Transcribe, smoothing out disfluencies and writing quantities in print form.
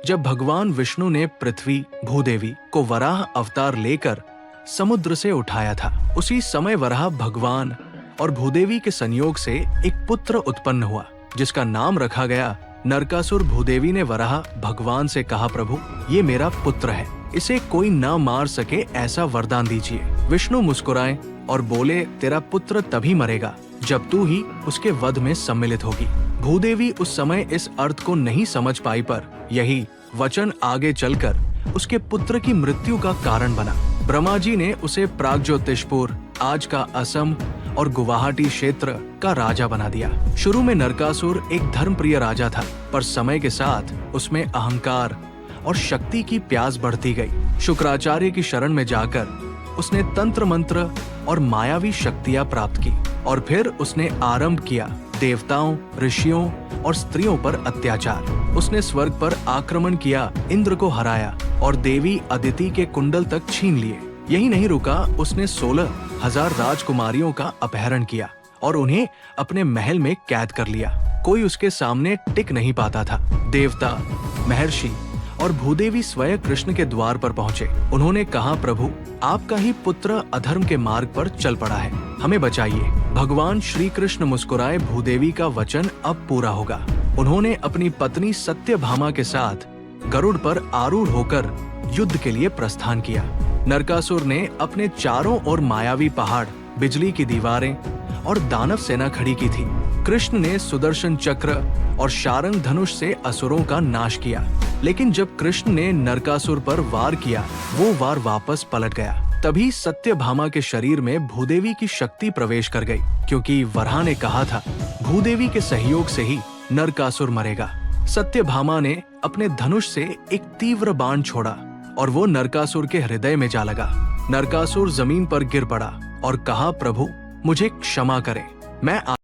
जब भगवान विष्णु ने पृथ्वी भूदेवी को वराह अवतार लेकर समुद्र से उठाया था, उसी समय वराह भगवान और भूदेवी के संयोग से एक पुत्र उत्पन्न हुआ, जिसका नाम रखा गया नरकासुर। भूदेवी ने वराह भगवान से कहा, प्रभु ये मेरा पुत्र है, इसे कोई न मार सके ऐसा वरदान दीजिए। विष्णु मुस्कुराए और बोले, तेरा पुत्र तभी मरेगा जब तू ही उसके वध में सम्मिलित होगी। भूदेवी उस समय इस अर्थ को नहीं समझ पाई, पर यही वचन आगे चलकर उसके पुत्र की मृत्यु का कारण बना। ब्रह्मा जी ने उसे प्रागज्योतिषपुर, आज का असम और गुवाहाटी क्षेत्र का राजा बना दिया। शुरू में नरकासुर एक धर्मप्रिय राजा था, पर समय के साथ उसमें अहंकार और शक्ति की प्यास बढ़ती गई। शुक्राचार्य की शरण में जाकर उसने तंत्र मंत्र और मायावी शक्तियां प्राप्त की और फिर उसने आरंभ किया देवताओं, ऋषियों और स्त्रियों पर अत्याचार। उसने स्वर्ग पर आक्रमण किया, इंद्र को हराया और देवी अदिति के कुंडल तक छीन लिए। यही नहीं रुका, उसने 16,000 राजकुमारियों का अपहरण किया और उन्हें अपने महल में कैद कर लिया। कोई उसके सामने टिक नहीं पाता था। देवता, महर्षि और भूदेवी स्वयं कृष्ण के द्वार पर पहुंचे। उन्होंने कहा, प्रभु आपका ही पुत्र अधर्म के मार्ग पर चल पड़ा है, हमें बचाइए। भगवान श्री कृष्ण मुस्कुराए, भूदेवी का वचन अब पूरा होगा। उन्होंने अपनी पत्नी सत्यभामा के साथ गरुड़ पर आरूढ़ होकर युद्ध के लिए प्रस्थान किया। नरकासुर ने अपने चारों ओर मायावी पहाड़, बिजली की दीवारें और दानव सेना खड़ी की थी। कृष्ण ने सुदर्शन चक्र और शारंग धनुष से असुरों का नाश किया, लेकिन जब कृष्ण ने नरकासुर पर वार किया, वो वार वापस पलट गया। तभी सत्यभामा के शरीर में भूदेवी की शक्ति प्रवेश कर गई, क्योंकि वराह ने कहा था, भूदेवी के सहयोग से ही नरकासुर मरेगा। सत्यभामा ने अपने धनुष से एक तीव्र बाण छोड़ा और वो नरकासुर के हृदय में जा लगा। नरकासुर जमीन पर गिर पड़ा और कहा, प्रभु मुझे क्षमा करें, मैं